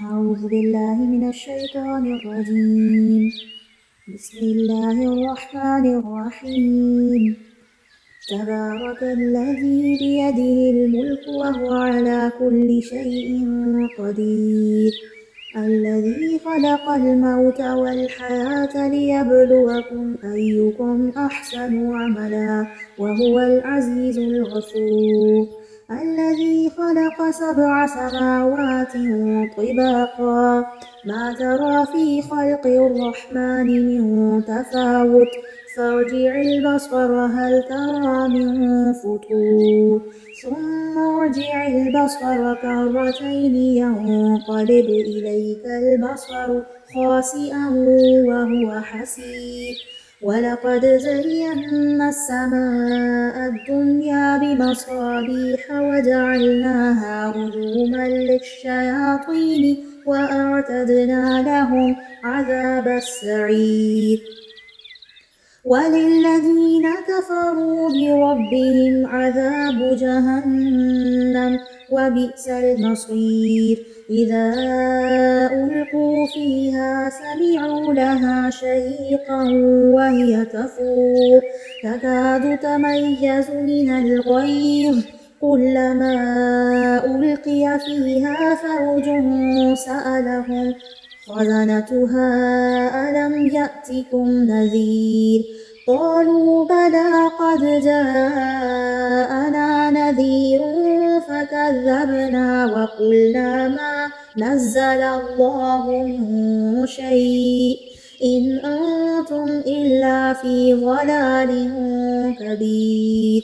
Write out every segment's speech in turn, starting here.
أعوذ بالله من الشيطان الرجيم. بسم الله الرحمن الرحيم. تبارك الذي بيده الملك وهو على كل شيء قدير. الذي خلق الموت والحياة ليبلوكم أيكم أحسن عملا وهو العزيز الغفور. الذي خلق 7 سماوات طباقا ما ترى في خلق الرحمن من تفاوت فارجع البصر هل ترى من فطور ثم ارجع البصر كرتين ينقلب إليك البصر خاسئا وهو حسير. ولقد زينا السماء الدنيا بمصابيح وجعلناها رجوما للشياطين وأعتدنا لهم عذاب السعير. وللذين كفروا بربهم عذاب جهنم وبئس المصير. إذا ألقوا فيها سمعوا لها شهيقا وهي تفور تكاد تميز من الغيظ كلما ألقي فيها فوج سألهم خزنتها ألم يأتكم نذير قالوا بلى قد جاءنا نذير فكذبنا وقلنا ما نزل الله من شيء إن أنتم إلا في ضلال كبير.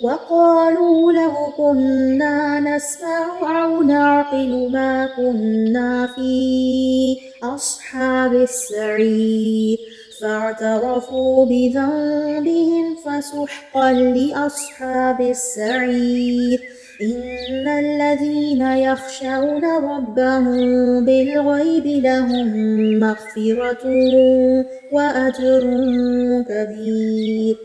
وقالوا لو كنا نسمع أو نعقل ما كنا في أصحاب السعير فاعترفوا بذنبهم فسحقا لأصحاب السعير. إن الذين يخشون ربهم بالغيب لهم مغفرة وأجر كبير.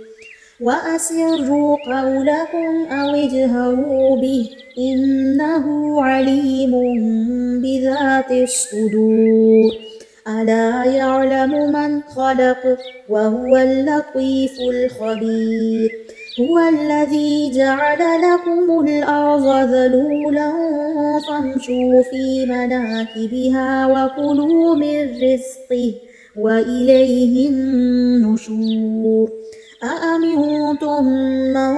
وأسروا قولكم أو اجهروا به إنه عليم بذات الصدور. ألا يعلم من خلق وهو اللطيف الخبير. هو الذي جعل لكم الأرض ذلولا فامشوا في مناكبها وكلوا من رزقه وإليه النشور. أأمنتم من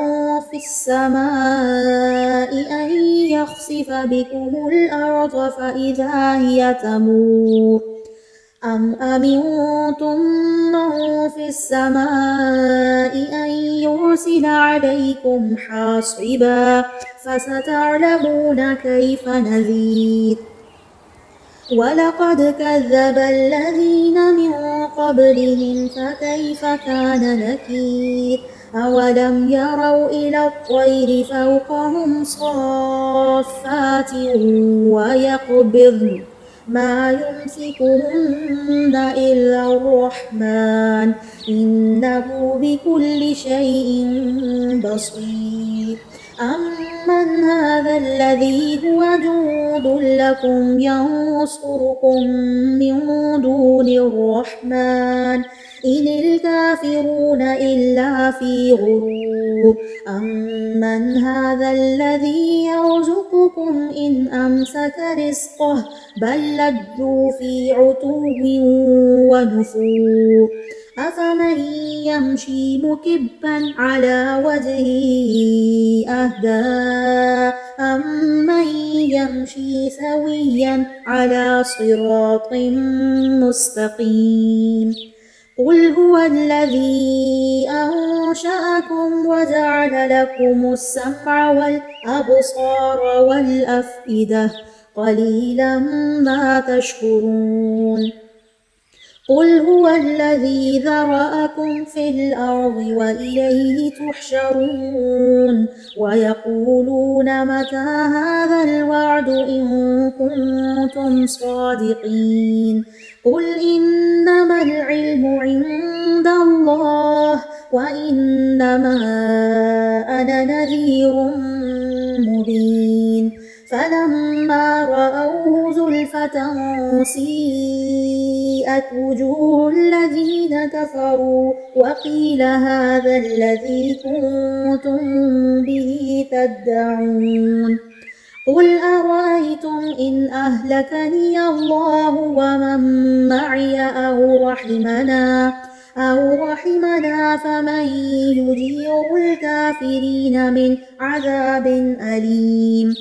في السماء أن يخسف بكم الأرض فإذا هي تمور أم أمنتم من في السماء أن يرسل عليكم حاصبا فستعلمون كيف نذير. ولقد كذب الذين من قبلهم فكيف كان نكير. أولم يروا إلى الطير فوقهم صافات ويقبضن ما يمسكهن إلا الرحمن إنه بكل شيء بصير. أمن هذا الذي هو جند لكم ينصركم من دون الرحمن إن الكافرون إلا في غرور. أمن هذا الذي يرزقكم إن أمسك رزقه بل لجوا في عتو ونفور. أفمن يمشي مكبا على وجهه أهدى أمن يمشي سويا على صراط مستقيم. قل هو الذي أنشأكم وجعل لكم السمع والأبصار والأفئدة قليلا ما تشكرون. قل هو الذي ذرأكم في الأرض وإليه تحشرون. ويقولون متى هذا الوعد إن كنتم صادقين. قل إنما العلم عند الله وإنما أنا نذير مبين. فلما رأوه زلفى طائفة سيئت وجوه الذين كفروا وقيل هذا الذي كنتم به تدعون قل أرأيتم إن أهلكني الله ومن معي أو رحمنا فمن يجير الكافرين من عذاب أليم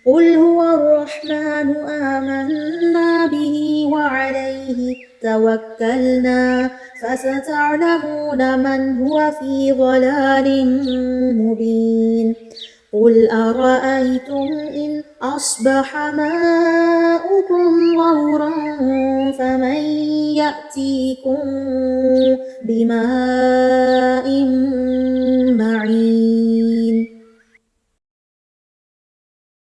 قل هو الرحمن آمنا به وعليه توكلنا فستعلمون من هو في ضلال مبين قل أرأيتم إن أصبح ماؤكم غورا فمن يأتيكم بماء معين